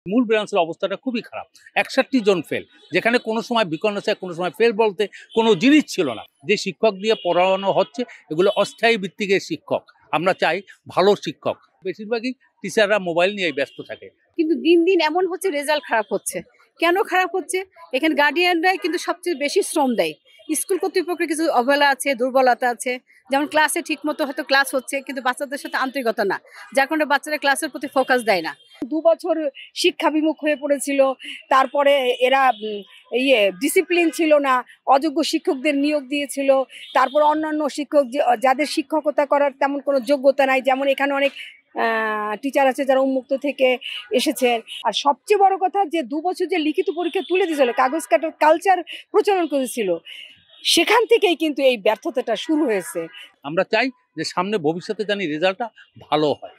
মূল ব্রাঞ্চের অবস্থাটা খুবই খারাপ। ৬১ জন ফেল, যেখানে কোনো সময় বিকর্ণসে কোনো সময় ফেল বলতে কোনো জিনিস ছিল না। যে শিক্ষক দিয়ে পড়ানো হচ্ছে এগুলো অস্থায়ী ভিত্তিকের শিক্ষক। আমরা চাই ভালো শিক্ষক। বেশিরভাগই টিচাররা মোবাইল নিয়ে ব্যস্ত থাকে। কিন্তু দিন দিন এমন হচ্ছে রেজাল্ট খারাপ হচ্ছে। কেন খারাপ হচ্ছে? এখানে গার্ডিয়ানরাই কিন্তু সবচেয়ে বেশি শ্রম দেয়। স্কুল কর্তৃপক্ষের কিছু অবহেলা আছে, দুর্বলতা আছে। যেমন ক্লাসে ঠিকমতো হয়তো ক্লাস হচ্ছে কিন্তু বাচ্চাদের সাথে আন্তরিকতা না। যার কারণে বাচ্চারা ক্লাসের প্রতি ফোকাস দেয় না। ২ বছর শিক্ষাবিমুখ হয়ে পড়েছিল। তারপরে এরা ডিসিপ্লিন ছিল না। অযোগ্য শিক্ষকদের নিয়োগ দিয়েছিল। তারপর অন্যান্য শিক্ষক যাদের শিক্ষকতা করার তেমন কোনো যোগ্যতা নাই। যেমন এখানে অনেক টিচার আছে যারা উন্মুক্ত থেকে এসেছেন। আর সবচেয়ে বড় কথা যে ২ বছর যে লিখিত পরীক্ষা তুলে দিয়েছিল, কাগজ কাটার কালচার প্রচলন করেছিল, সেখান থেকেই কিন্তু এই ব্যর্থতাটা শুরু হয়েছে। আমরা চাই যে সামনে ভবিষ্যতে জানি রেজাল্টটা ভালো হয়।